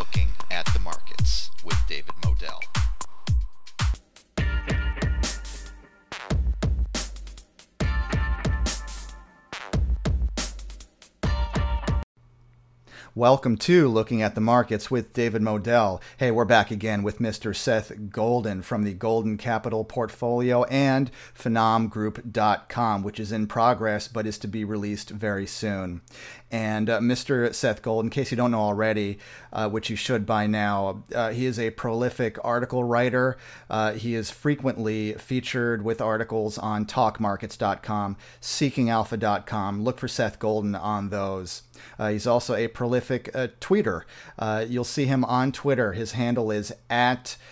Looking at the Markets with David Modell. Welcome to Looking at the Markets with David Modell. Hey, we're back again with Mr. Seth Golden from the Golden Capital Portfolio and PhenomGroup.com, which is in progress but is to be released very soon. And Mr. Seth Golden, in case you don't know already, which you should by now, he is a prolific article writer. He is frequently featured with articles on TalkMarkets.com, SeekingAlpha.com. Look for Seth Golden on those. He's also a prolific tweeter. You'll see him on Twitter. His handle is @SethCL,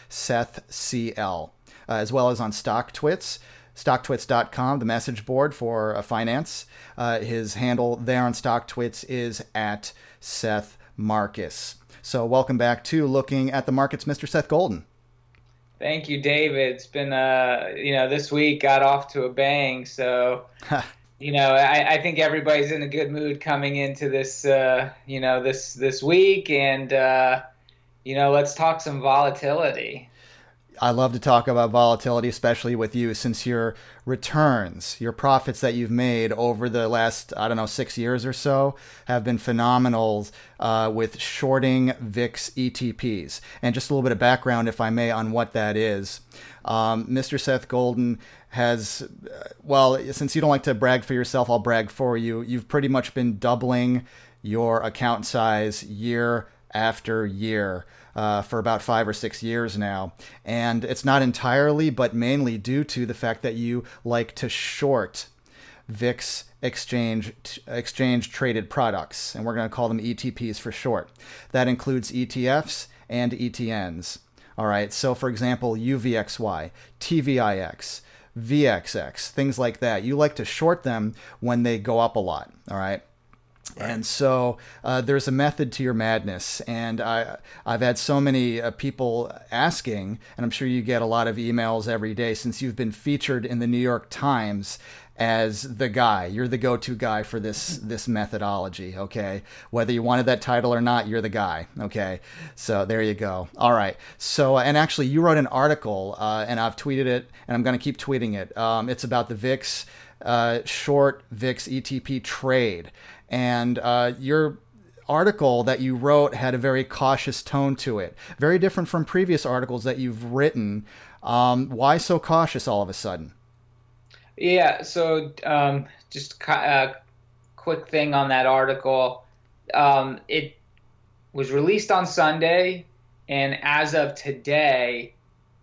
as well as on StockTwits. StockTwits.com, the message board for finance. His handle there on StockTwits is @SethMarcus. So welcome back to Looking at the Markets, Mr. Seth Golden. Thank you, David. It's been, this week got off to a bang. So, I think everybody's in a good mood coming into this, this week. And, let's talk some volatility. I love to talk about volatility, especially with you, since your returns, your profits that you've made over the last, 6 years or so have been phenomenal with shorting VIX ETPs. And just a little bit of background, if I may, on what that is. Mr. Seth Golden has, since you don't like to brag for yourself, I'll brag for you. You've pretty much been doubling your account size year after year. For about 5 or 6 years now. And it's not entirely, but mainly due to the fact that you like to short VIX exchange traded products. And we're going to call them ETPs for short. That includes ETFs and ETNs. All right. So for example, UVXY, TVIX, VXX, things like that. You like to short them when they go up a lot. All right. And so there's a method to your madness, and I've had so many people asking, and I'm sure you get a lot of emails every day since you've been featured in the New York Times as the guy. You're the go-to guy for this methodology, okay? Whether you wanted that title or not, you're the guy, okay? So there you go. All right. So, and actually, you wrote an article, and I've tweeted it, and I'm going to keep tweeting it. It's about the VIX short VIX ETP trade. And your article that you wrote had a very cautious tone to it. Very different from previous articles that you've written. Why so cautious all of a sudden? Yeah, so just a quick thing on that article. It was released on Sunday, and as of today,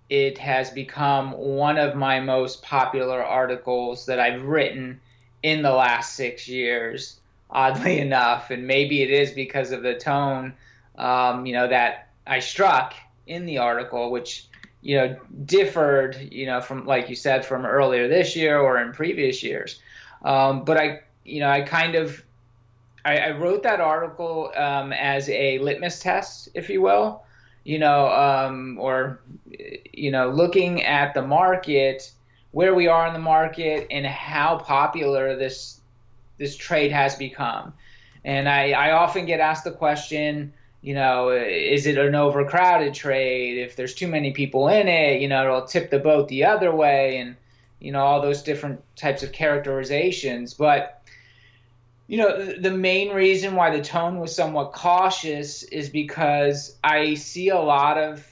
it has become one of my most popular articles that I've written in the last 6 years. Oddly enough, and maybe it is because of the tone, that I struck in the article, which, differed, from, like you said, from earlier this year or in previous years. But I wrote that article as a litmus test, if you will, looking at the market, where we are in the market, and how popular this trade has become. And I often get asked the question, is it an overcrowded trade? If there's too many people in it, it'll tip the boat the other way, and, all those different types of characterizations. But, the main reason why the tone was somewhat cautious is because I see a lot of,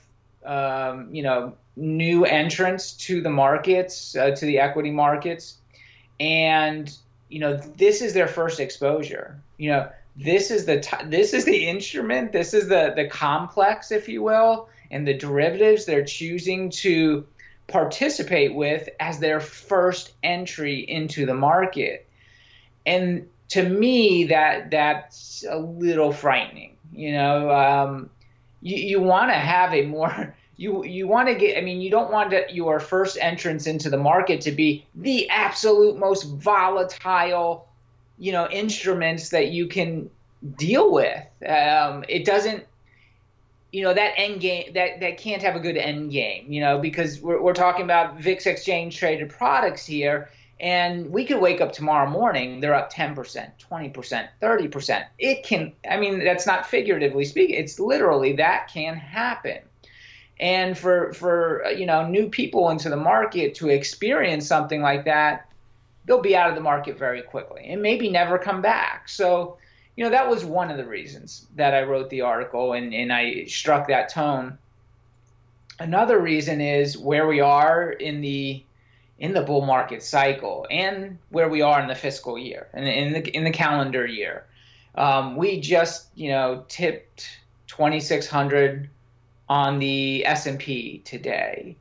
new entrants to the markets, to the equity markets. And this is their first exposure. This is the instrument, this is the complex, if you will, and the derivatives they're choosing to participate with as their first entry into the market. And to me, that's a little frightening. You want to have a more you want to get, you don't want your first entrance into the market to be the absolute most volatile, instruments that you can deal with. It doesn't, that end game, that can't have a good end game, because we're talking about VIX exchange traded products here. And we could wake up tomorrow morning, they're up 10%, 20%, 30%. It can, I mean, that's not figuratively speaking. It's literally that can happen. And for new people into the market to experience something like that, they'll be out of the market very quickly and maybe never come back. So, that was one of the reasons that I wrote the article and I struck that tone. Another reason is where we are in the bull market cycle and where we are in the fiscal year and in the calendar year. We just, tipped 2,600 on the S&P today.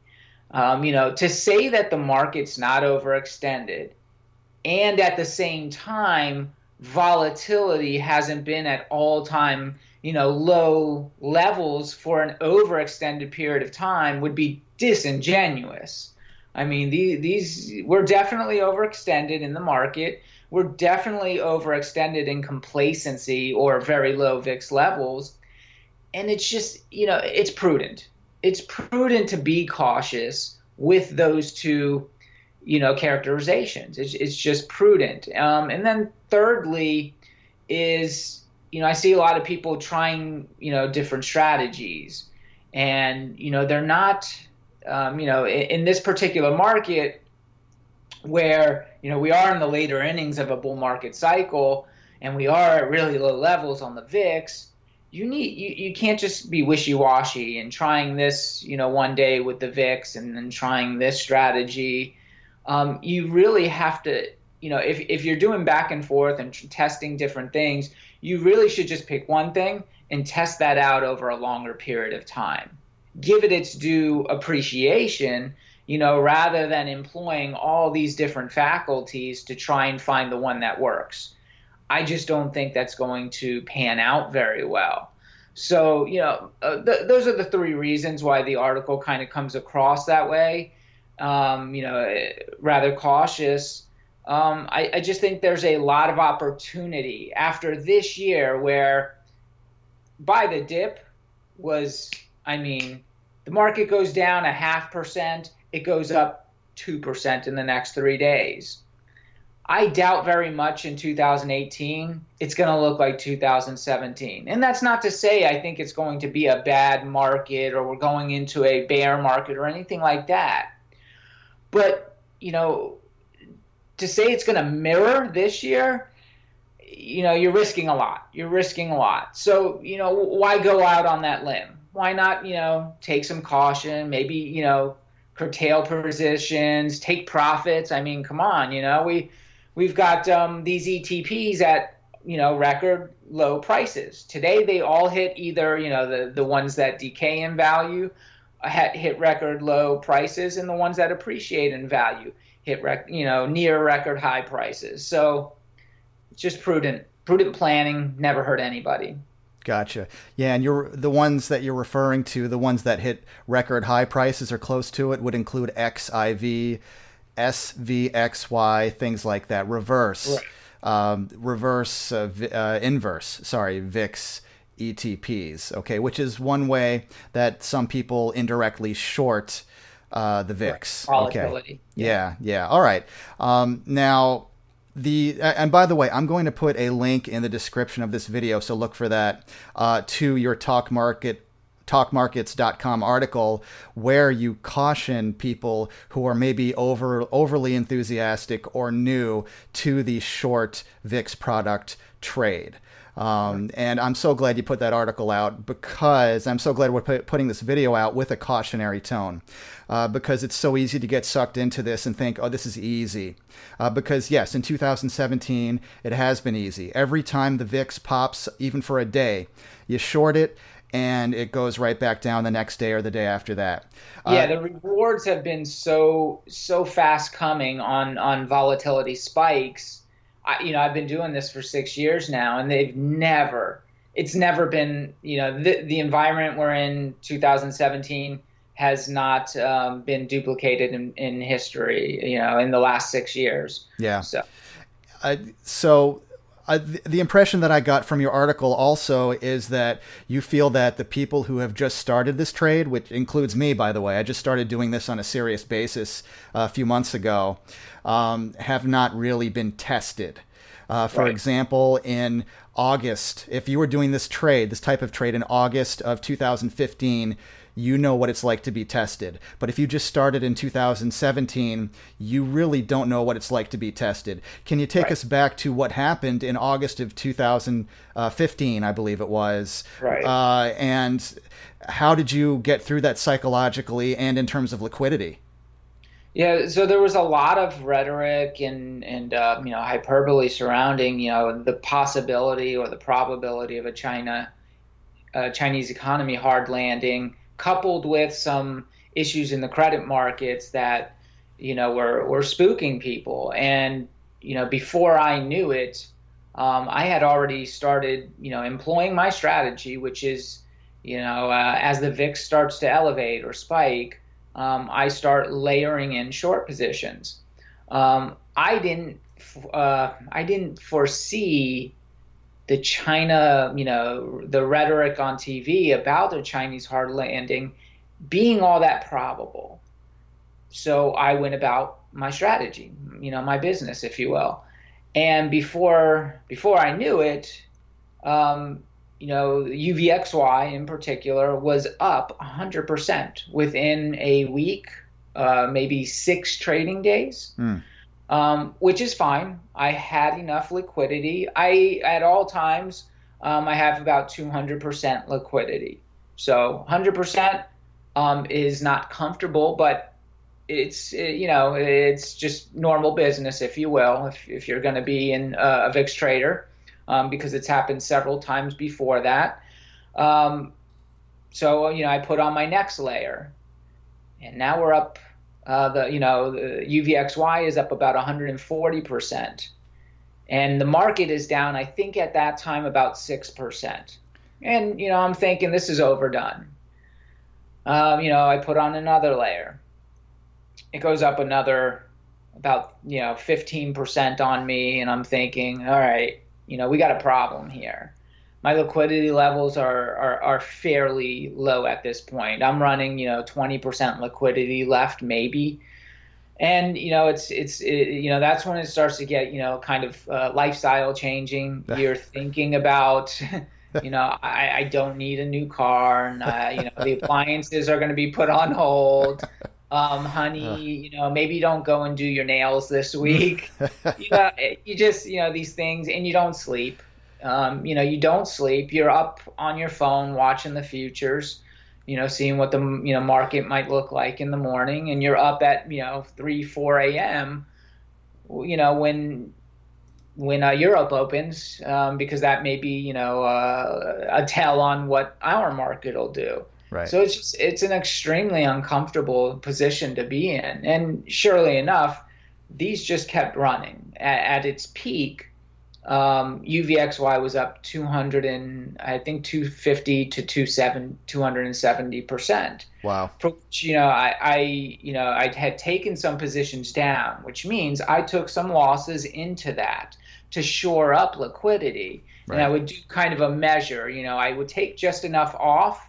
To say that the market's not overextended and at the same time volatility hasn't been at all-time low levels for an overextended period of time would be disingenuous. I mean, we're definitely overextended in the market. We're definitely overextended in complacency or very low VIX levels. And it's just, it's prudent. It's prudent to be cautious with those two, characterizations. It's just prudent. And then thirdly is, I see a lot of people trying, different strategies. And, they're not, in this particular market where, we are in the later innings of a bull market cycle and we are at really low levels on the VIX, you can't just be wishy-washy and trying this, one day with the VIX and then trying this strategy. You really have to, if you're doing back and forth and testing different things, you really should just pick one thing and test that out over a longer period of time. Give it its due appreciation, rather than employing all these different faculties to try and find the one that works. I just don't think that's going to pan out very well. So, those are the three reasons why the article kind of comes across that way, rather cautious. I just think there's a lot of opportunity after this year where by the dip was, the market goes down 0.5%, it goes up 2% in the next 3 days. I doubt very much in 2018 it's going to look like 2017. And that's not to say I think it's going to be a bad market or we're going into a bear market or anything like that. But, to say it's going to mirror this year, you're risking a lot. You're risking a lot. So, why go out on that limb? Why not, take some caution, maybe, curtail positions, take profits? I mean, come on, we've got these ETPs at, record low prices. Today, they all hit either, the ones that decay in value hit record low prices and the ones that appreciate in value hit, near record high prices. So it's just prudent planning, never hurt anybody. Gotcha. Yeah, and the ones that you're referring to, the ones that hit record high prices or close to it, would include XIV, SVXY, things like that. Inverse, VIX ETPs. Okay, which is one way that some people indirectly short the VIX. Volatility. Okay. Yeah. All right. Now. And by the way, I'm going to put a link in the description of this video, so look for that, to your talkmarkets.com article where you caution people who are maybe overly enthusiastic or new to the short VIX product trade. And I'm so glad you put that article out, because I'm so glad we're putting this video out with a cautionary tone, because it's so easy to get sucked into this and think, oh, this is easy. Because yes, in 2017, it has been easy. Every time the VIX pops, even for a day, you short it and it goes right back down the next day or the day after that. Yeah, the rewards have been so fast coming on volatility spikes. I've been doing this for 6 years now, and it's never been, the environment we're in 2017 has not been duplicated in history, in the last 6 years. Yeah. So The impression that I got from your article also is that you feel that the people who have just started this trade, which includes me, by the way, I just started doing this on a serious basis a few months ago, have not really been tested. For example, in August, if you were doing this type of trade in August of 2015, you know what it's like to be tested. But if you just started in 2017, you really don't know what it's like to be tested. Can you take us back to what happened in August of 2015, I believe it was? Right. And how did you get through that psychologically and in terms of liquidity? Yeah, so there was a lot of rhetoric and hyperbole surrounding the possibility or the probability of a Chinese economy hard landing, coupled with some issues in the credit markets that were spooking people. And before I knew it, I had already started employing my strategy, which is as the VIX starts to elevate or spike, I start layering in short positions. I didn't foresee the China, the rhetoric on TV about a Chinese hard landing being all that probable. So I went about my strategy, my business, if you will. And before I knew it, UVXY in particular was up 100% within a week, maybe 6 trading days, which is fine. I had enough liquidity. At all times, I have about 200% liquidity. So 100% is not comfortable, but it's just normal business, if you will, if you're going to be in a VIX trader. Because it's happened several times before that. So I put on my next layer, and now we're up. The UVXY is up about 140%, and the market is down, I think at that time, about 6%. And I'm thinking this is overdone. I put on another layer. It goes up another about 15% on me, and I'm thinking, all right. We got a problem here. My liquidity levels are fairly low at this point. I'm running, 20% liquidity left, maybe. And, that's when it starts to get, kind of lifestyle changing. You're thinking about, I don't need a new car, and, the appliances are going to be put on hold. Honey, maybe don't go and do your nails this week. You just, these things, and you don't sleep. You don't sleep. You're up on your phone watching the futures, seeing what the market might look like in the morning, and you're up at 3, 4 a.m. When Europe opens, because that may be a tell on what our market will do. Right. So it's an extremely uncomfortable position to be in. And surely enough, these just kept running. At its peak, UVXY was up 250 to 270%. Wow. For which, I had taken some positions down, which means I took some losses into that to shore up liquidity. Right. And I would do kind of a measure. I would take just enough off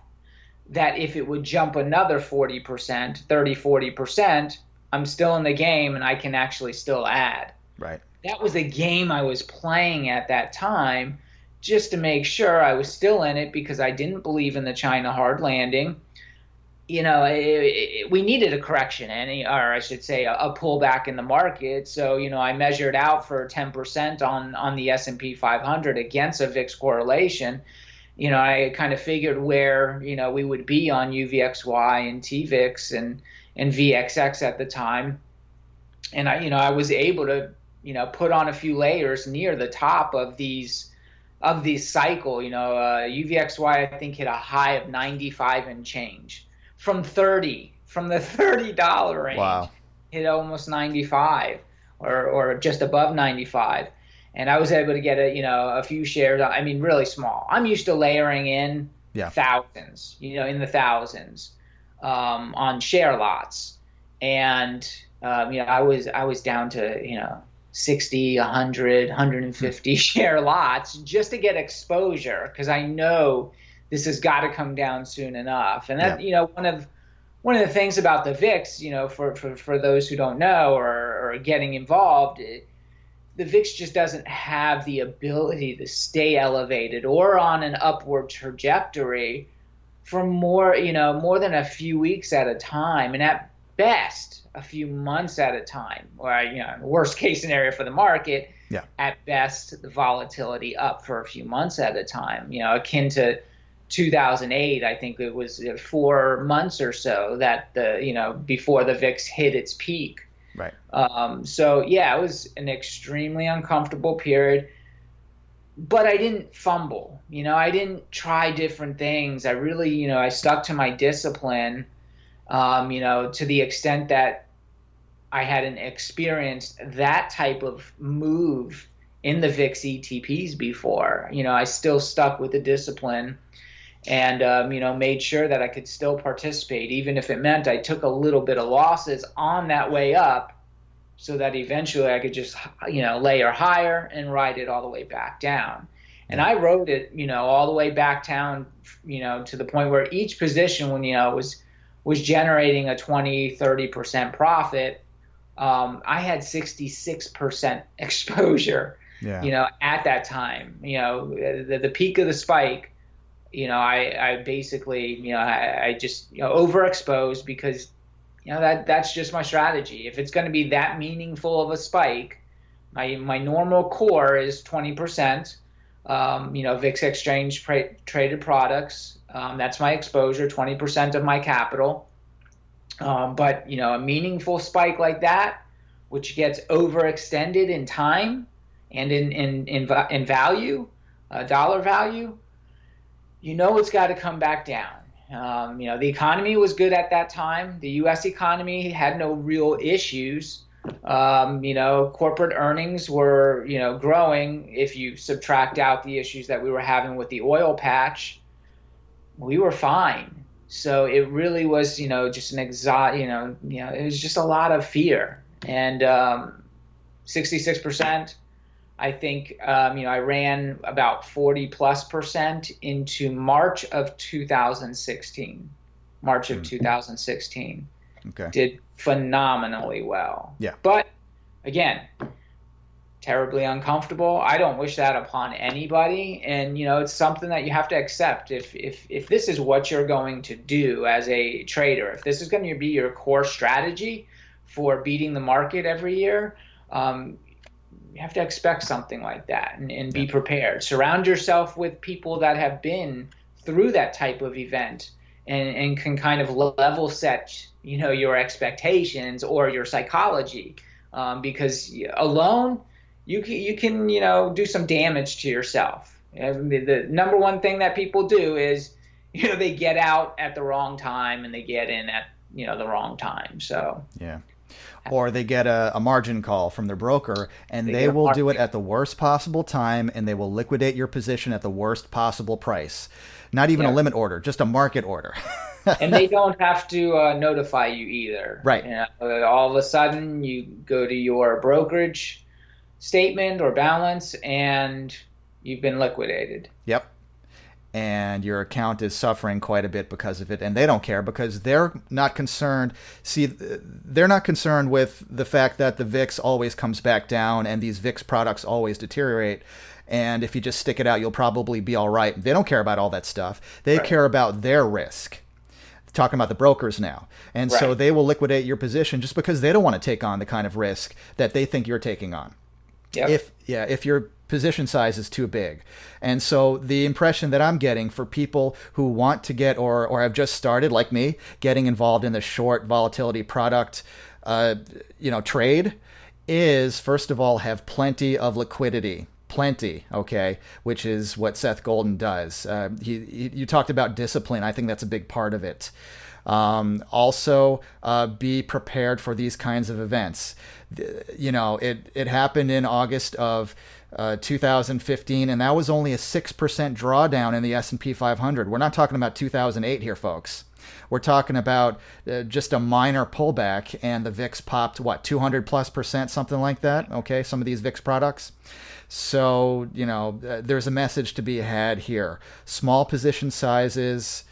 that if it would jump another 40%, 30-40%, I'm still in the game and I can actually still add. Right. That was the game I was playing at that time, just to make sure I was still in it, because I didn't believe in the China hard landing. We needed a correction, or I should say a pullback in the market. So, I measured out for 10% on the S&P 500 against a VIX correlation. I kind of figured where, we would be on UVXY and TVIX and VXX at the time. And I was able to, put on a few layers near the top of these cycle. UVXY, I think, hit a high of 95 and change from the $30 range. Wow. Hit almost 95 or just above 95. And I was able to get a few shares. I mean, really small. I'm used to layering in thousands, in the thousands on share lots. And I was down to 60, 100, 150 share lots just to get exposure, because I know this has got to come down soon enough. And that, one of the things about the VIX, for those who don't know or are getting involved, the VIX just doesn't have the ability to stay elevated or on an upward trajectory for more than a few weeks at a time, and at best a few months at a time. Or worst case scenario for the market, at best the volatility up for a few months at a time. Akin to 2008, I think it was 4 months or so that before the VIX hit its peak. Right. So yeah, it was an extremely uncomfortable period, but I didn't fumble. I didn't try different things. I really, I stuck to my discipline, to the extent that I hadn't experienced that type of move in the VIX ETPs before. I still stuck with the discipline and, made sure that I could still participate, even if it meant I took a little bit of losses on that way up, so that eventually I could just, layer higher and ride it all the way back down. And I rode it, all the way back down, to the point where each position, when, was generating a 20, 30% profit, I had 66% exposure, at that time. The peak of the spike, I basically, I just, overexposed, because, that's just my strategy. If it's going to be that meaningful of a spike, my normal core is 20%, VIX exchange traded products. That's my exposure, 20% of my capital. But, a meaningful spike like that, which gets overextended in time and in value, dollar value, it's got to come back down. The economy was good at that time. The U.S. economy had no real issues. Corporate earnings were, growing. If you subtract out the issues that we were having with the oil patch, we were fine. So it really was, just an it was just a lot of fear. And 66%. I think, I ran about 40+% into March of 2016. Okay. Did phenomenally well. Yeah. But again, terribly uncomfortable. I don't wish that upon anybody. And, it's something that you have to accept. If this is what you're going to do as a trader, if this is going to be your core strategy for beating the market every year, you have to expect something like that and be prepared. Surround yourself with people that have been through that type of event and can kind of level set, your expectations or your psychology, because alone you can do some damage to yourself. The number one thing that people do is, they get out at the wrong time and they get in at, the wrong time. So yeah. Or they get a margin call from their broker, and they will do it at the worst possible time, and they will liquidate your position at the worst possible price. Not even a limit order, just a market order. And they don't have to notify you either. Right. All of a sudden, you go to your brokerage statement or balance, and you've been liquidated. Yep. And your account is suffering quite a bit because of it, and they don't care, because they're not concerned. See, they're not concerned with the fact that the VIX always comes back down and these VIX products always deteriorate, and if you just stick it out, you'll probably be all right. They don't care about all that stuff. They care about their risk. Talking about the brokers now. And so they will liquidate your position just because they don't want to take on the kind of risk that they think you're taking on. Yep. If your position size is too big. And so the impression that I'm getting for people who want to get or have just started, like me, getting involved in the short volatility product trade is, first of all, have plenty of liquidity. Plenty, okay, which is what Seth Golden does. You talked about discipline. I think that's a big part of it. Also, be prepared for these kinds of events. You know, it happened in August of 2015, and that was only a 6% drawdown in the S&P 500. We're not talking about 2008 here, folks. We're talking about just a minor pullback, and the VIX popped, what, 200+%, something like that? Okay, some of these VIX products. So, you know, there's a message to be had here. Small position sizes,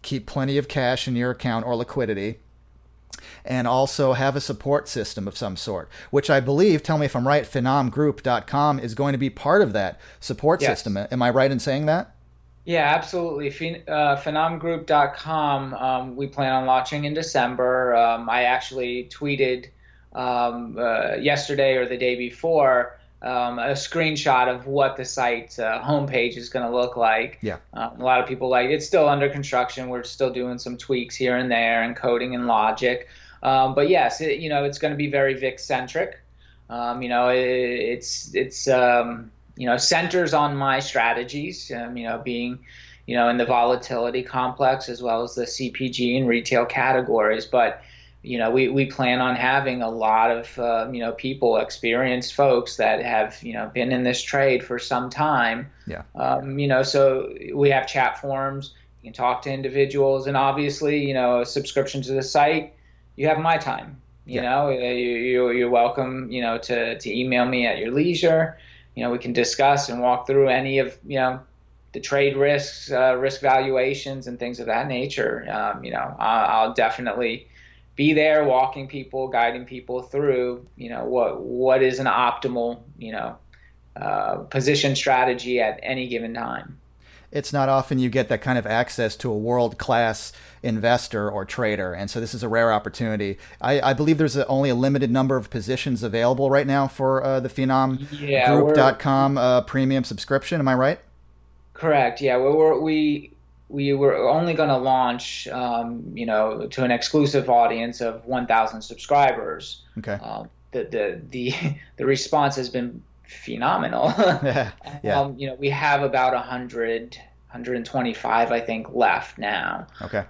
keep plenty of cash in your account or liquidity, and also have a support system of some sort, which I believe, tell me if I'm right, phenomgroup.com is going to be part of that support system. Am I right in saying that? Yeah, absolutely. Phenomgroup.com, we plan on launching in December. I actually tweeted yesterday or the day before a screenshot of what the site's homepage is going to look like. Yeah. A lot of people like it's still under construction. We're still doing some tweaks here and there and coding and logic. But yes, you know, it's going to be very VIX centric. You know, it's you know, centers on my strategies, you know, being, you know, in the volatility complex as well as the CPG and retail categories. But, you know, we plan on having a lot of, you know, people, experienced folks that have, you know, been in this trade for some time. Yeah. You know, so we have chat forums, you can talk to individuals, and obviously, you know, a subscription to the site, you have my time. You know, you're welcome, you know, to email me at your leisure. You know, we can discuss and walk through any of, you know, the trade risks, risk valuations and things of that nature. You know, I'll definitely be there walking people, guiding people through, you know, what is an optimal, you know, position strategy at any given time. It's not often you get that kind of access to a world-class investor or trader, and so this is a rare opportunity. I believe there's only a limited number of positions available right now for the phenomgroup.com premium subscription. Am I right? Correct. Yeah, we were only going to launch, you know, to an exclusive audience of 1,000 subscribers. Okay. The response has been phenomenal. Yeah. You know, we have about 125, I think, left now. Okay.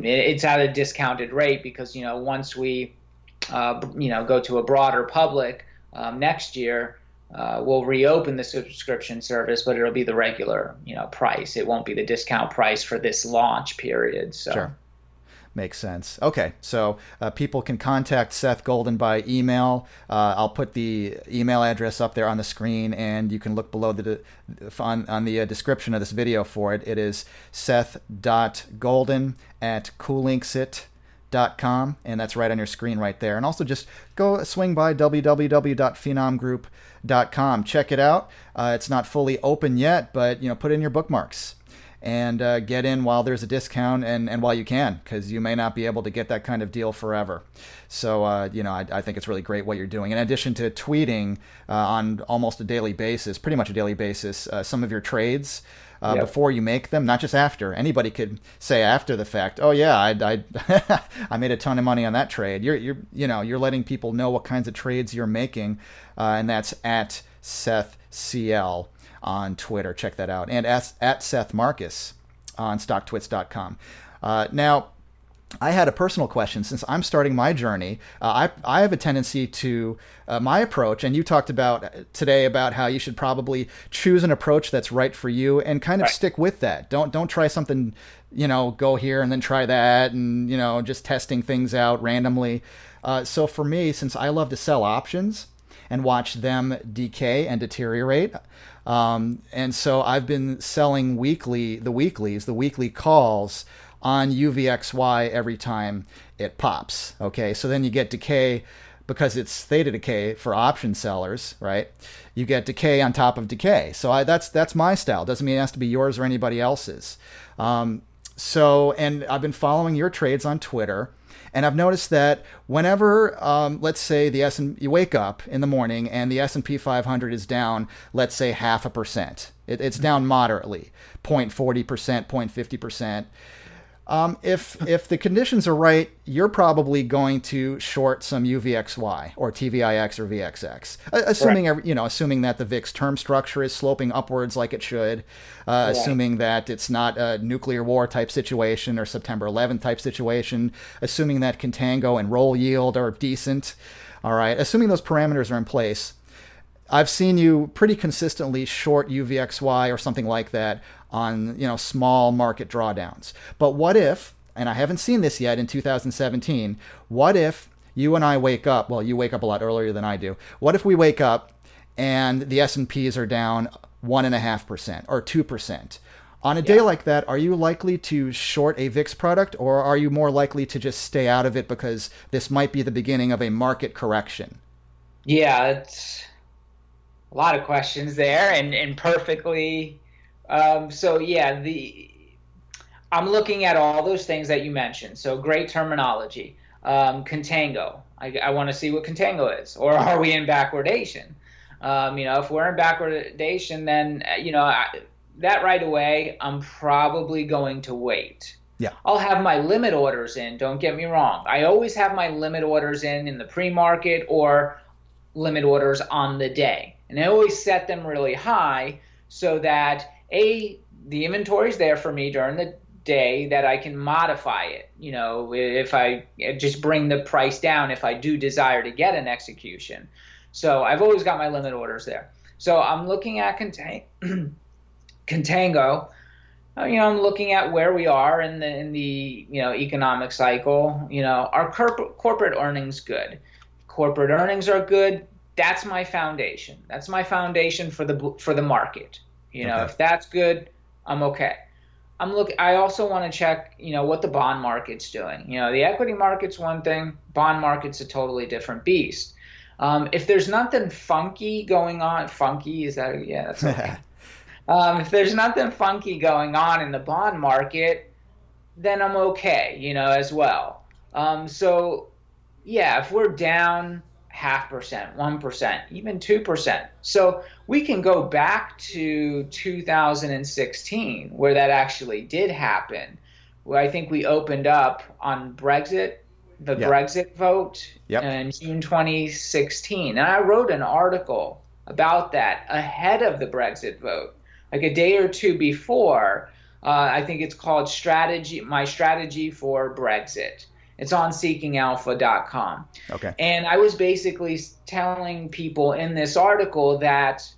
It's at a discounted rate because, you know, once we, you know, go to a broader public next year, we'll reopen the subscription service, but it'll be the regular, you know, price. It won't be the discount price for this launch period. So. Sure. Makes sense. Okay, so people can contact Seth Golden by email. I'll put the email address up there on the screen, and you can look below on the description of this video for it. It is seth.golden@coolinksit.com, and that's right on your screen right there. And also just go swing by www.phenomgroup.com. Check it out. It's not fully open yet, but, you know, put in your bookmarks and get in while there's a discount and while you can, because you may not be able to get that kind of deal forever. So, you know, I think it's really great what you're doing. In addition to tweeting on almost a daily basis, pretty much a daily basis, some of your trades before you make them, not just after. Anybody could say after the fact, oh yeah, I I made a ton of money on that trade. You know, you're letting people know what kinds of trades you're making, and that's at Seth CL on Twitter. Check that out. And at Seth Marcus on StockTwits.com. Now, I had a personal question. Since I'm starting my journey, I have a tendency to, my approach, and you talked about today about how you should probably choose an approach that's right for you and kind of stick with that. Don't try something, you know, go here and then try that and, you know, just testing things out randomly. So for me, since I love to sell options and watch them decay and deteriorate, and so I've been selling the weekly calls on UVXY every time it pops. Okay, so then you get decay because it's theta decay for option sellers, right? You get decay on top of decay. So that's my style. Doesn't mean it has to be yours or anybody else's. So, and I've been following your trades on Twitter, and I've noticed that whenever, let's say you wake up in the morning and the S&P 500 is down, let's say 0.5%. It's down moderately, 0.40%, 0.50%. If the conditions are right, you're probably going to short some UVXY or TVIX or VXX, assuming assuming that the VIX term structure is sloping upwards like it should, assuming that it's not a nuclear war type situation or September 11th type situation, assuming that contango and roll yield are decent. All right, assuming those parameters are in place. I've seen you pretty consistently short UVXY or something like that on small market drawdowns. But what if, and I haven't seen this yet in 2017, what if you and I wake up, well, you wake up a lot earlier than I do. What if we wake up and the S&Ps are down 1.5% or 2%? On a day like that, are you likely to short a VIX product, or are you more likely to just stay out of it because this might be the beginning of a market correction? Yeah, it's a lot of questions there, and perfectly. So yeah, I'm looking at all those things that you mentioned. So great terminology. Contango. I want to see what contango is, or are we in backwardation? If we're in backwardation, then that right away, I'm probably going to wait. Yeah. I'll have my limit orders in. Don't get me wrong. I always have my limit orders in the pre-market or limit orders on the day. And I always set them really high so that the inventory is there for me during the day, that I can modify it. If I just bring the price down, if I do desire to get an execution. So I've always got my limit orders there. So I'm looking at contango. I'm looking at where we are in the economic cycle. Our corporate earnings good. Corporate earnings are good. That's my foundation. That's my foundation for the market. If that's good, I'm okay. I also want to check, what the bond market's doing. The equity market's one thing, bond market's a totally different beast. If there's nothing funky going on, that's okay. If there's nothing funky going on in the bond market, then I'm okay, as well. So yeah, if we're down 0.5%, 1%, even 2%. So we can go back to 2016, where that actually did happen, where I think we opened up on Brexit, Brexit vote in June 2016. And I wrote an article about that ahead of the Brexit vote, like a day or two before. I think it's called My Strategy for Brexit. It's on seekingalpha.com. Okay. And I was basically telling people in this article that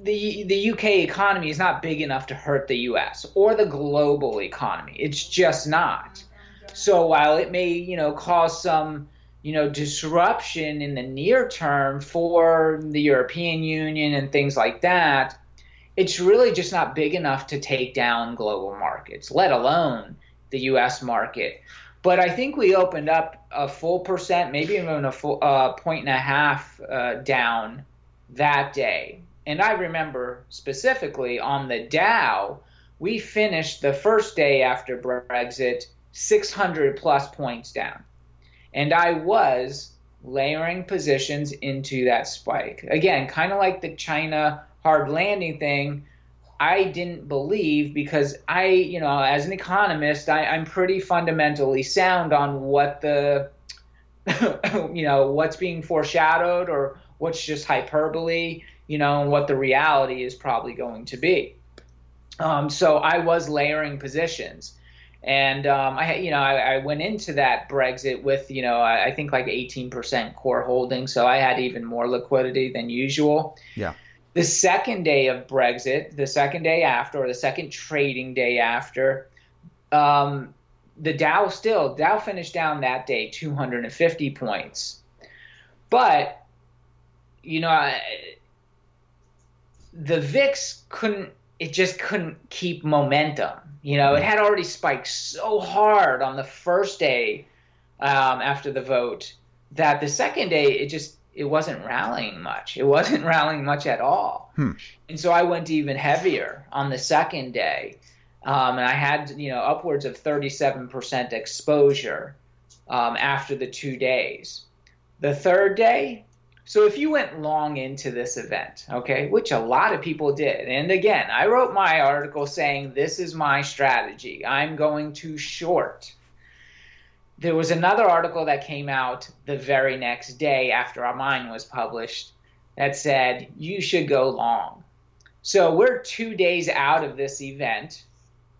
the UK economy is not big enough to hurt the US or the global economy. It's just not. So while it may, cause some, disruption in the near term for the European Union and things like that, it's really just not big enough to take down global markets, let alone the US market. But I think we opened up a full percent, maybe even a full 1.5 down that day. And I remember specifically on the Dow, we finished the first day after Brexit 600 plus points down. And I was layering positions into that spike. Again, kind of like the China hard landing thing. I didn't believe, because as an economist, I'm pretty fundamentally sound on what what's being foreshadowed or what's just hyperbole, and what the reality is probably going to be. So I was layering positions, and I went into that Brexit with, I think like 18% core holding, so I had even more liquidity than usual. Yeah. The second day of Brexit, the second day after, or the second trading day after, the Dow finished down that day 250 points. But, the VIX couldn't keep momentum. It had already spiked so hard on the first day after the vote that the second day it wasn't rallying much. It wasn't rallying much at all. And so I went even heavier on the second day. And I had, upwards of 37% exposure after the 2 days. The third day, So if you went long into this event, okay, which a lot of people did, and again, I wrote my article saying this is my strategy. I'm going to short. There was another article that came out the very next day after mine was published that said you should go long. So we're 2 days out of this event,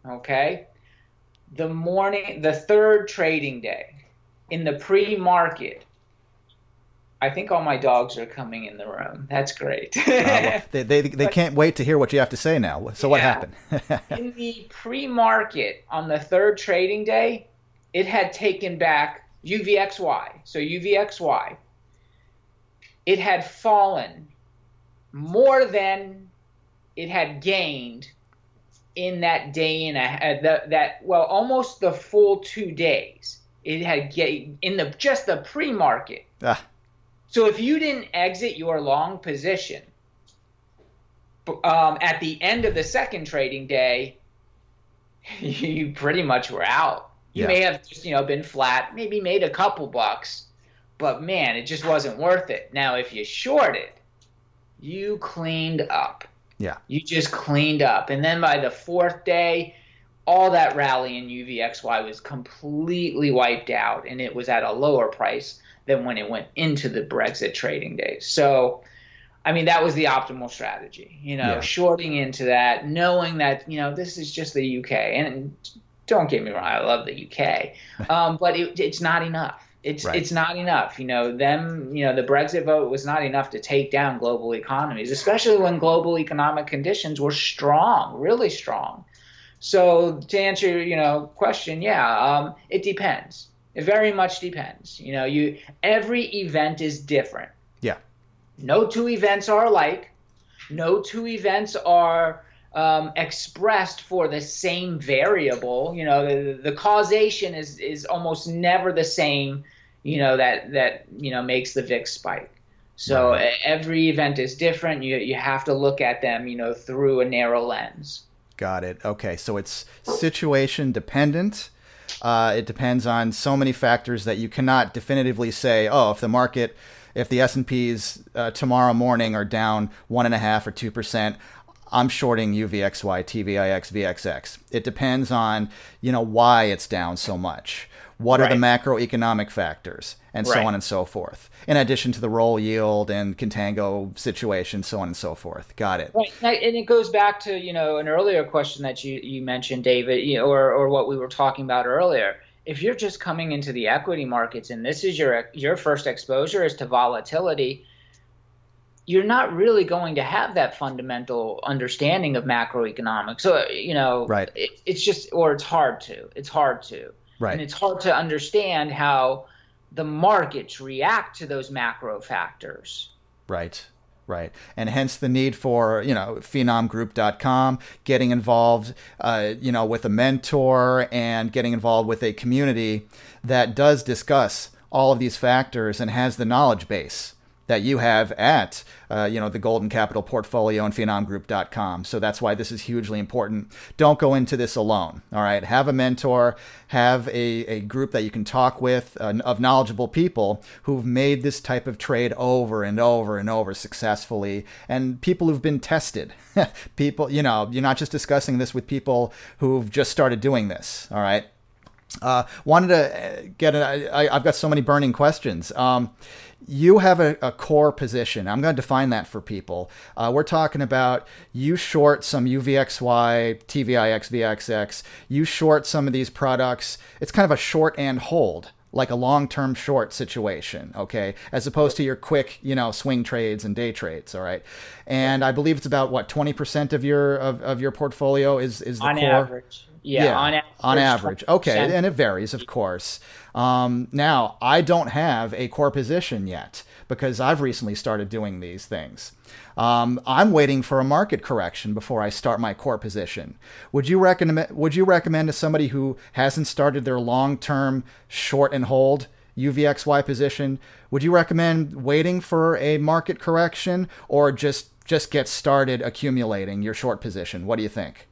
okay? The third trading day in the pre-market, I think all my dogs are coming in the room. That's great. Well, they can't wait to hear what you have to say now. So what happened? In the pre-market on the third trading day, it had taken back UVXY. So UVXY, it had fallen more than it had gained in that day and almost the full 2 days. It had gained in just the pre-market. So if you didn't exit your long position at the end of the second trading day, you pretty much were out. You may have just been flat, maybe made a couple bucks, but man, it just wasn't worth it. Now, if you shorted, you cleaned up. Yeah. You just cleaned up. And then by the fourth day, all that rally in UVXY was completely wiped out, and it was at a lower price than when it went into the Brexit trading days. So, I mean, that was the optimal strategy, shorting into that, knowing that, this is just the UK. And don't get me wrong, I love the UK, but it's not enough. It's not enough. The Brexit vote was not enough to take down global economies, especially when global economic conditions were strong, really strong. So to answer your question, it depends. It very much depends. Every event is different. Yeah. No two events are alike. No two events are expressed for the same variable. The causation is almost never the same. That makes the VIX spike. So every event is different. You have to look at them, through a narrow lens. Got it. Okay, so it's situation dependent. It depends on so many factors that you cannot definitively say, if the S&Ps tomorrow morning are down 1.5% or 2%, I'm shorting UVXY TVIX VXX. It depends on, why it's down so much. What are the macroeconomic factors, and so on and so forth, in addition to the roll yield and contango situation, so on and so forth. Got it. Right. And it goes back to, an earlier question that you mentioned, David, or what we were talking about earlier. If you're just coming into the equity markets and this is your first exposure is to volatility, you're not really going to have that fundamental understanding of macroeconomics. So, it's just, or it's hard to. Right. And it's hard to understand how the markets react to those macro factors. Right. And hence the need for, phenomgroup.com, getting involved, with a mentor and getting involved with a community that does discuss all of these factors and has the knowledge base that you have at, the Golden Capital Portfolio and phenomgroup.com. So that's why this is hugely important. Don't go into this alone. All right. Have a mentor, have a group that you can talk with of knowledgeable people who've made this type of trade over and over and over successfully, and people who've been tested. People, you're not just discussing this with people who've just started doing this. All right. Wanted to get I've got so many burning questions. You have a core position. I'm going to define that for people. We're talking about you short some UVXY TVIX VXX. You short some of these products. It's kind of a short and hold, like a long-term short situation, okay, as opposed to your quick, swing trades and day trades, all right? And I believe it's about, 20% of your portfolio is the on core? Average. Yeah, on average. Okay, and it varies, of course. Now, I don't have a core position yet because I've recently started doing these things. I'm waiting for a market correction before I start my core position. Would you recommend to somebody who hasn't started their long-term short and hold UVXY position, would you recommend waiting for a market correction or just get started accumulating your short position? What do you think?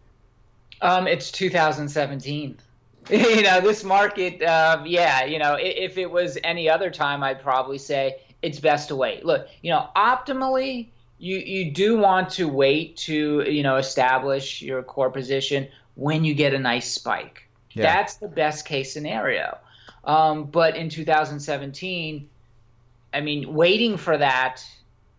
It's 2017. This market, if it was any other time, I'd probably say it's best to wait. Look, optimally, you do want to wait to, establish your core position when you get a nice spike. Yeah. That's the best case scenario. But in 2017, I mean, waiting for that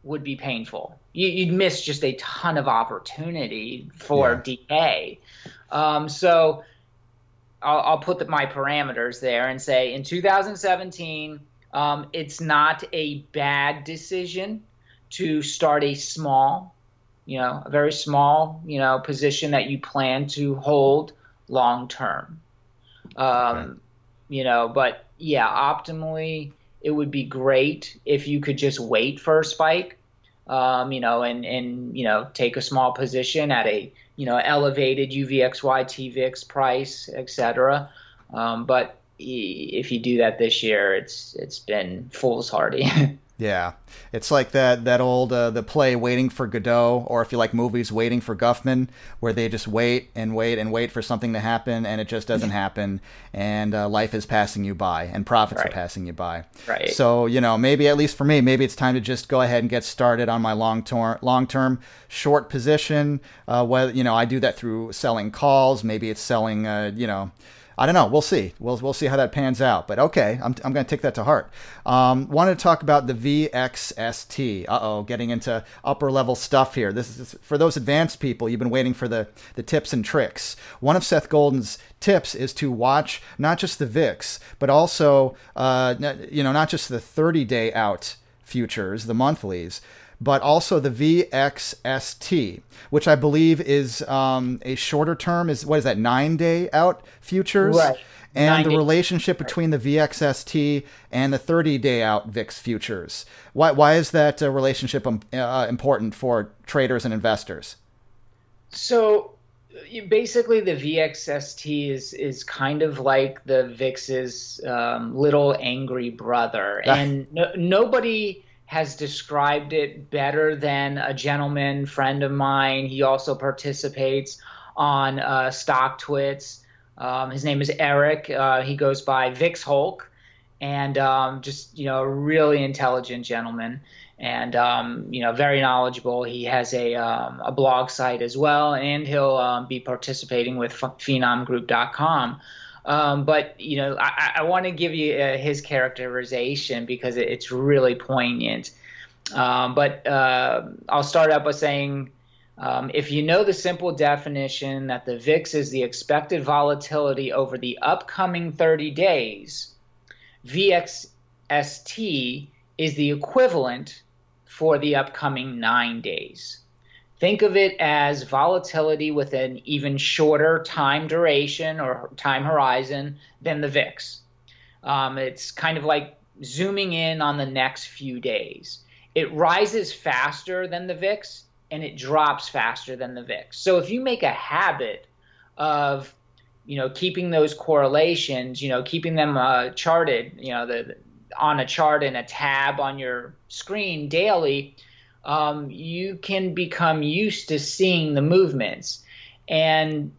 would be painful. You'd miss just a ton of opportunity for decay. So I'll put my parameters there and say in 2017, it's not a bad decision to start a small, a very small, position that you plan to hold long term. But yeah, optimally, it would be great if you could just wait for a spike, and take a small position at a, elevated UVXY TVIX price, etc. But if you do that this year, it's been foolhardy. Yeah, it's like that old the play Waiting for Godot, or if you like movies, Waiting for Guffman, where they just wait and wait and wait for something to happen, and it just doesn't happen, and life is passing you by, and profits are passing you by. Right. So maybe, at least for me, maybe it's time to just go ahead and get started on my long term short position. Whether I do that through selling calls, maybe it's selling I don't know. We'll see. We'll see how that pans out. But okay, I'm going to take that to heart. Wanted to talk about the VXST. Getting into upper level stuff here. This is for those advanced people. You've been waiting for the tips and tricks. One of Seth Golden's tips is to watch not just the VIX, but also not just the 30-day out futures, the monthlies, but also the VXST, which I believe is a shorter term. What is that, 9-day out futures? Right. And the relationship between the VXST and the 30-day out VIX futures. Why is that relationship important for traders and investors? So basically, the VXST is kind of like the VIX's little angry brother. And nobody has described it better than a gentleman friend of mine. He also participates on StockTwits. His name is Eric. He goes by VIX Hulk, and just a really intelligent gentleman, and very knowledgeable. He has a blog site as well, and he'll be participating with phenomgroup.com. But I want to give you his characterization because it's really poignant. But I'll start out by saying, if you know the simple definition that the VIX is the expected volatility over the upcoming 30 days, VXST is the equivalent for the upcoming 9 days. Think of it as volatility with an even shorter time duration or time horizon than the VIX. It's kind of like zooming in on the next few days. It rises faster than the VIX and it drops faster than the VIX. So if you make a habit of, keeping those correlations, keeping them charted, on a chart and a tab on your screen daily, you can become used to seeing the movements, and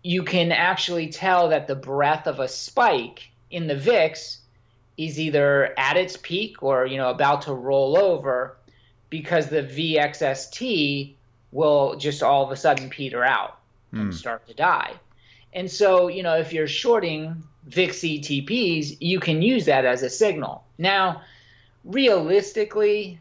you can actually tell that the breadth of a spike in the VIX is either at its peak or about to roll over, because the VXST will just all of a sudden peter out and start to die. And so if you're shorting VIX ETPs, you can use that as a signal. Now, realistically,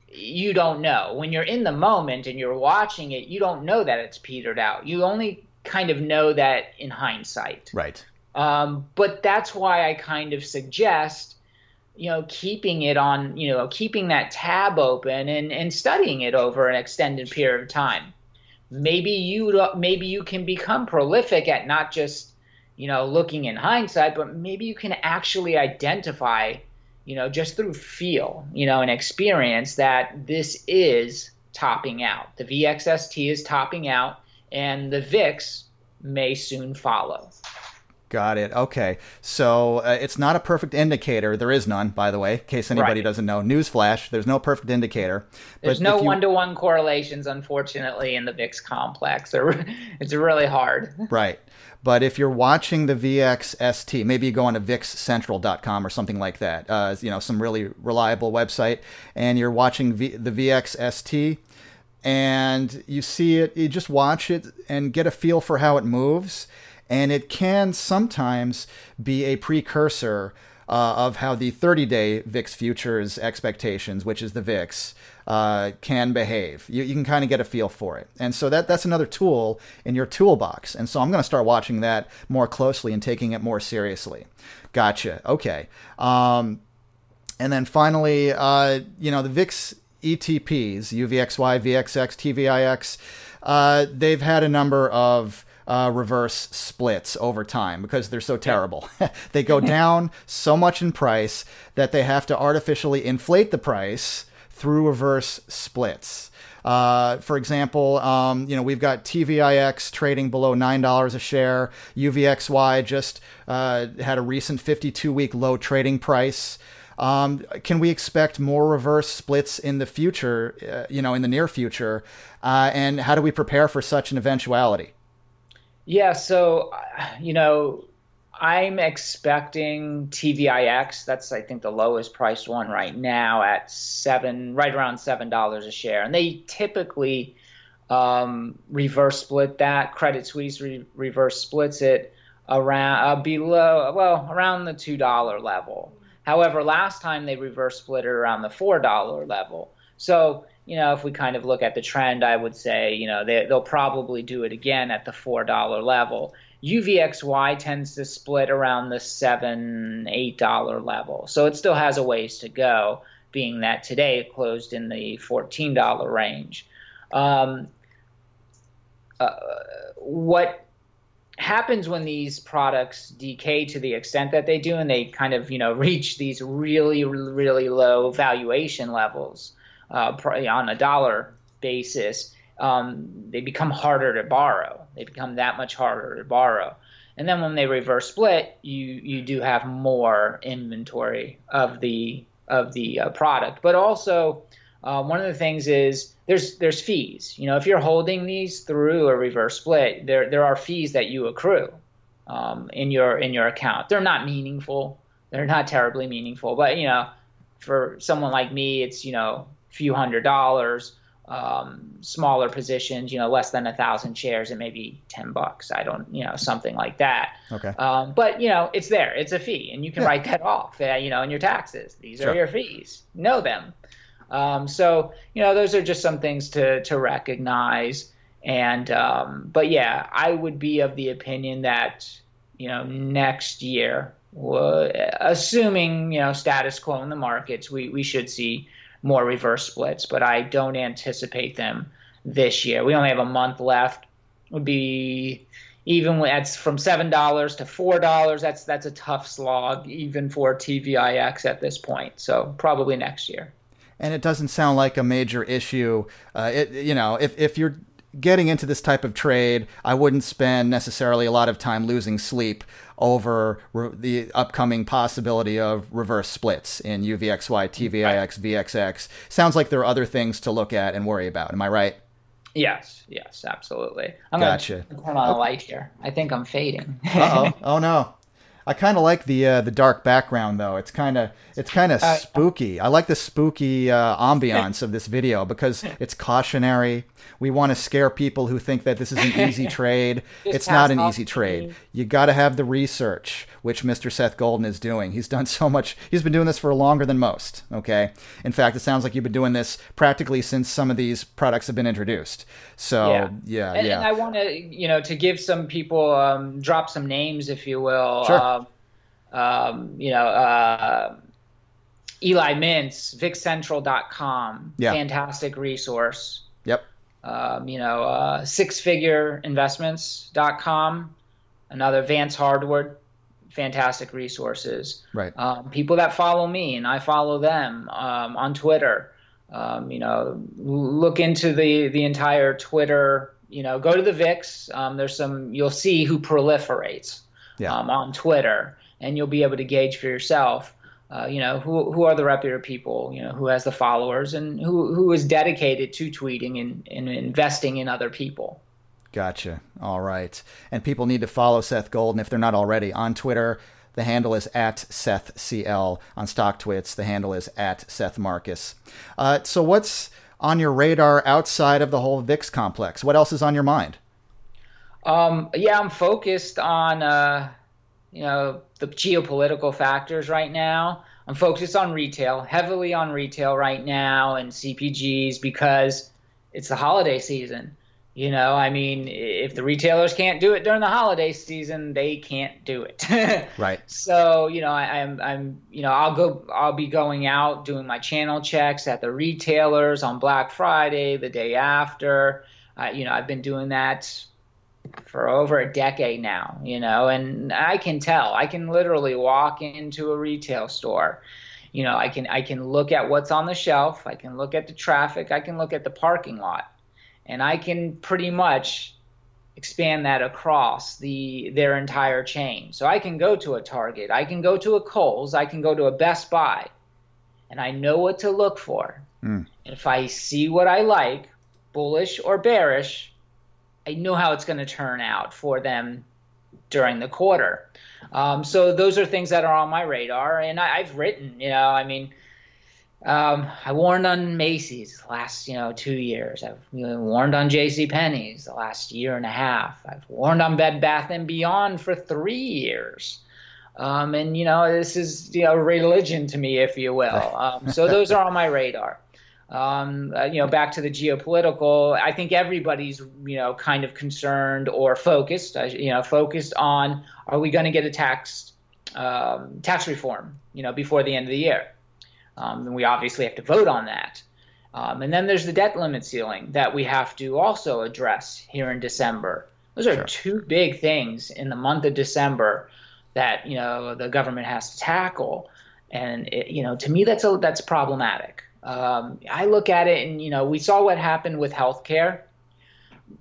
you don't know. When you're in the moment and you're watching it, you don't know that it's petered out. You only kind of know that in hindsight. Right. But that's why I kind of suggest, keeping it on, keeping that tab open and studying it over an extended period of time. Maybe you can become prolific at not just, looking in hindsight, but maybe you can actually identify, just through feel, and experience that this is topping out. The VXST is topping out, and the VIX may soon follow. Got it. Okay. So it's not a perfect indicator. There is none, by the way, in case anybody doesn't know. Newsflash, there's no perfect indicator. There's no one-to-one correlations, unfortunately, in the VIX complex. It's really hard. Right. But if you're watching the VXST, maybe you go on to VIXCentral.com or something like that, some really reliable website, and you're watching the VXST, and you see it, you just watch it and get a feel for how it moves. And it can sometimes be a precursor of how the 30-day VIX futures expectations, which is the VIX, can behave. You can kind of get a feel for it. And so that's another tool in your toolbox. And so I'm going to start watching that more closely and taking it more seriously. Gotcha. Okay. And then finally, the VIX ETPs, UVXY, VXX, TVIX, they've had a number of reverse splits over time because they're so terrible. They go down so much in price that they have to artificially inflate the price through reverse splits. For example, we've got TVIX trading below $9 a share. UVXY just had a recent 52-week low trading price. Can we expect more reverse splits in the future, in the near future? And how do we prepare for such an eventuality? Yeah, so, I'm expecting TVIX. That's, I think, the lowest priced one right now at right around $7 a share. And they typically reverse split that. Credit Suisse reverse splits it around around the $2 level. However, last time they reverse split it around the $4 level. So, if we kind of look at the trend, I would say, they'll probably do it again at the $4 level. UVXY tends to split around the $7, $8 level. So it still has a ways to go, being that today it closed in the $14 range. What happens when these products decay to the extent that they do and they kind of, reach these really, really low valuation levels, on a dollar basis, they become harder to borrow. They become that much harder to borrow. And then when they reverse split, you do have more inventory of the product. But also, one of the things is there's fees. If you're holding these through a reverse split, there are fees that you accrue in your account. They're not meaningful. They're not terribly meaningful. But for someone like me, it's few $100s, smaller positions, less than 1,000 shares, and maybe $10. I don't, something like that. Okay. But it's there. It's a fee, and you can write that off, in your taxes. These are your fees. Know them. So those are just some things to recognize. And but yeah, I would be of the opinion that next year, assuming status quo in the markets, we should see more reverse splits, but I don't anticipate them this year. We only have a month left. Would be even when that's from $7 to $4. That's a tough slog even for TVIX at this point. So probably next year. And it doesn't sound like a major issue. If you're getting into this type of trade, I wouldn't spend necessarily a lot of time losing sleep over the upcoming possibility of reverse splits in UVXY, TVIX, VXX. Sounds like there are other things to look at and worry about. Am I right? Yes, absolutely. I'm gotcha. Going to turn on a light here. I think I'm fading. Uh-oh. Oh, no. I kind of like the dark background, though. It's kind of spooky. I like the spooky ambiance of this video because it's cautionary. We want to scare people who think that this is an easy trade. It's not an easy trade. You got to have the research, which Mr. Seth Golden is doing. He's done so much. He's been doing this for longer than most. Okay. In fact, it sounds like you've been doing this practically since some of these products have been introduced. So yeah. And I want to, to give some people, drop some names, if you will. Sure. Eli Mintz, VIXCentral.com, fantastic resource. Yep. SixFigureInvestments.com, another Vance Hardwood, fantastic resources. Right. People that follow me and I follow them on Twitter. Look into the entire Twitter. Go to the VIX. You'll see who proliferates. Yeah. On Twitter, and you'll be able to gauge for yourself, who are the reputable people, who has the followers, and who is dedicated to tweeting and investing in other people. Gotcha. All right. And people need to follow Seth Golden if they're not already. On Twitter, the handle is @SethCL. On StockTwits, the handle is @SethMarcus. So what's on your radar outside of the whole VIX complex? What else is on your mind? I'm focused on, the geopolitical factors right now. I'm focused on retail, heavily on retail right now, and CPGs, because it's the holiday season. If the retailers can't do it during the holiday season, they can't do it. Right. So, I'll be going out doing my channel checks at the retailers on Black Friday, the day after. I've been doing that for over a decade now, and I can tell. I can literally walk into a retail store. I can look at what's on the shelf. I can look at the traffic. I can look at the parking lot. And I can pretty much expand that across their entire chain. So I can go to a Target, I can go to a Kohl's, I can go to a Best Buy, and I know what to look for. And if I see what I like, bullish or bearish, I know how it's going to turn out for them during the quarter. So those are things that are on my radar. And I've written, I warned on Macy's the last, 2 years. I've warned on JCPenney's the last year and a half. I've warned on Bed Bath & Beyond for 3 years. This is, religion to me, if you will. So those are on my radar. Back to the geopolitical, I think everybody's, kind of concerned or focused on, are we going to get a tax reform, before the end of the year? And we obviously have to vote on that. And then there's the debt limit ceiling that we have to also address here in December. Those are two big things in the month of December that, the government has to tackle. And, to me, that's problematic. I look at it and, we saw what happened with healthcare.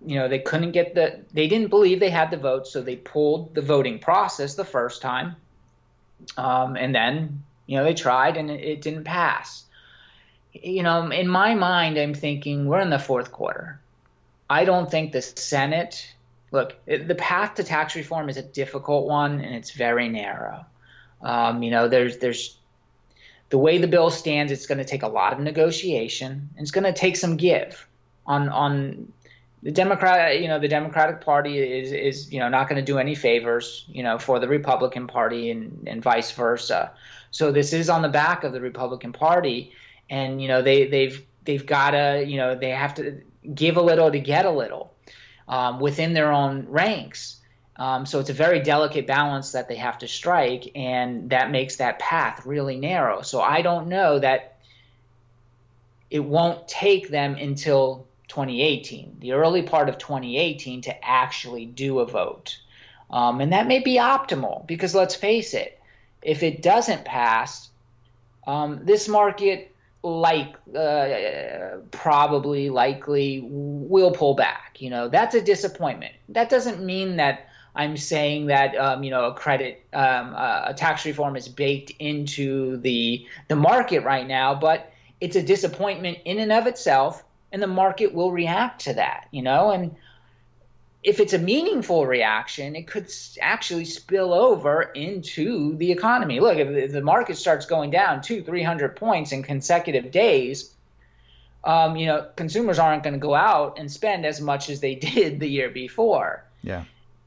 They didn't believe they had the votes, so they pulled the voting process the first time. And then, they tried and it didn't pass. In my mind, I'm thinking we're in the fourth quarter. I don't think the Senate – look, the path to tax reform is a difficult one, and it's very narrow. There's the way the bill stands, it's going to take a lot of negotiation, and it's going to take some give on the Democrat. The Democratic Party is not going to do any favors, for the Republican Party and vice versa. So this is on the back of the Republican Party, and they've got to they have to give a little to get a little within their own ranks. So it's a very delicate balance that they have to strike, and that makes that path really narrow. So I don't know that it won't take them until 2018, the early part of 2018, to actually do a vote. And that may be optimal because, let's face it, if it doesn't pass, this market probably likely will pull back. That's a disappointment. That doesn't mean that I'm saying that a tax reform is baked into the market right now, but it's a disappointment in and of itself, and the market will react to that. And if it's a meaningful reaction, it could actually spill over into the economy. Look, if the market starts going down 200-300 points in consecutive days, consumers aren't going to go out and spend as much as they did the year before. Yeah.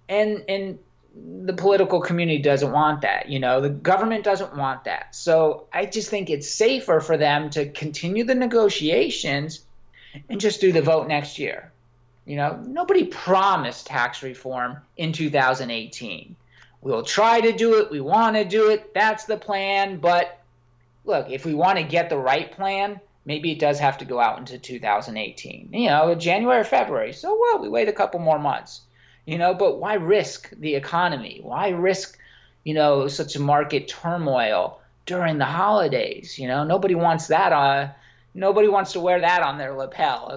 And the political community doesn't want that. The government doesn't want that. So I just think it's safer for them to continue the negotiations and just do the vote next year. Nobody promised tax reform in 2018. We'll try to do it. We want to do it. That's the plan. But look, if we want to get the right plan, maybe it does have to go out into 2018. January or February. So what? We wait a couple more months. But why risk the economy? Why risk, such a market turmoil during the holidays? Nobody wants that. Nobody wants to wear that on their lapel,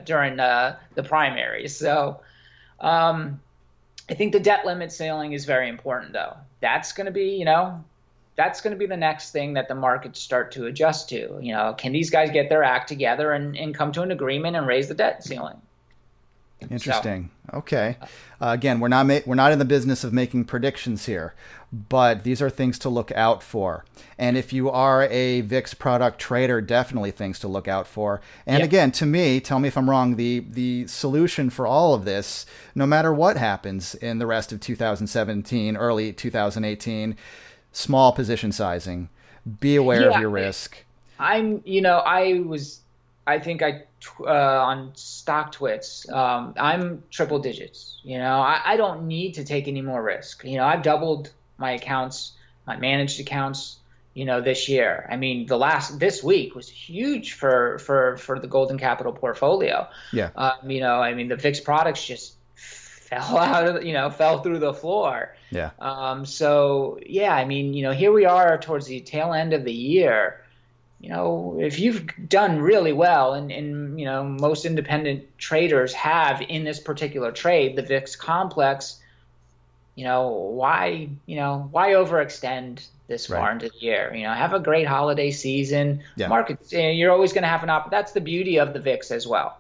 during the primaries. So, I think the debt limit ceiling is very important, though. That's going to be, that's going to be the next thing that the markets start to adjust to. Can these guys get their act together and come to an agreement and raise the debt ceiling? Interesting. So, okay. Again, we're not in the business of making predictions here, but these are things to look out for. And if you are a VIX product trader, definitely things to look out for. And again, to me, tell me if I'm wrong, the solution for all of this, no matter what happens in the rest of 2017, early 2018, small position sizing, be aware of your risk. I think on StockTwits, I'm triple digits. I don't need to take any more risk. I've doubled my accounts, my managed accounts, this year. I mean, this week was huge for the Golden Capital portfolio. Yeah. The VIX products just fell out of, fell through the floor. Yeah. Here we are towards the tail end of the year. If you've done really well, and most independent traders have in this particular trade, the VIX complex, why overextend this far into the year? Have a great holiday season. Yeah. Markets, you're always going to have an opportunity. That's the beauty of the VIX as well.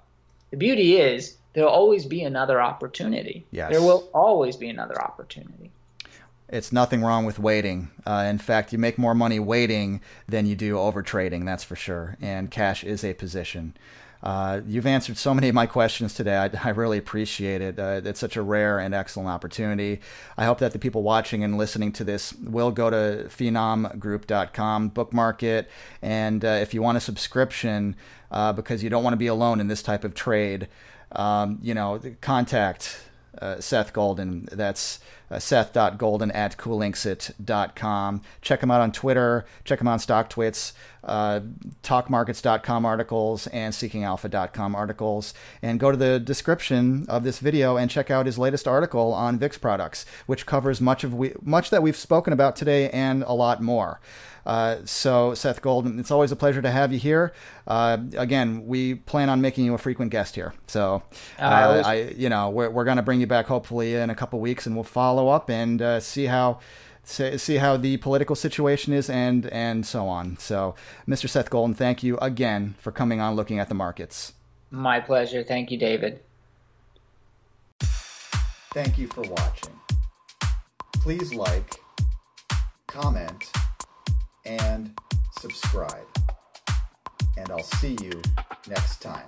The beauty is there'll always be another opportunity. Yes. There will always be another opportunity. It's nothing wrong with waiting. In fact, you make more money waiting than you do over trading, that's for sure. And cash is a position. You've answered so many of my questions today. I really appreciate it. It's such a rare and excellent opportunity. I hope that the people watching and listening to this will go to phenomgroup.com, bookmark it, and if you want a subscription because you don't want to be alone in this type of trade, contact Seth Golden. That's seth.golden@coolinksit.com. Check him out on Twitter. Check him out on StockTwits, talkmarkets.com articles, and seekingalpha.com articles. And go to the description of this video and check out his latest article on VIX products, which covers much that we've spoken about today and a lot more. So Seth Golden, it's always a pleasure to have you here. Again, we plan on making you a frequent guest here. So, we're going to bring you back hopefully in a couple weeks, and we'll follow up and see how the political situation is and so on. So, Mr. Seth Golden, thank you again for coming on Looking at the Markets. My pleasure. Thank you, David. Thank you for watching. Please like, comment, and subscribe. And I'll see you next time.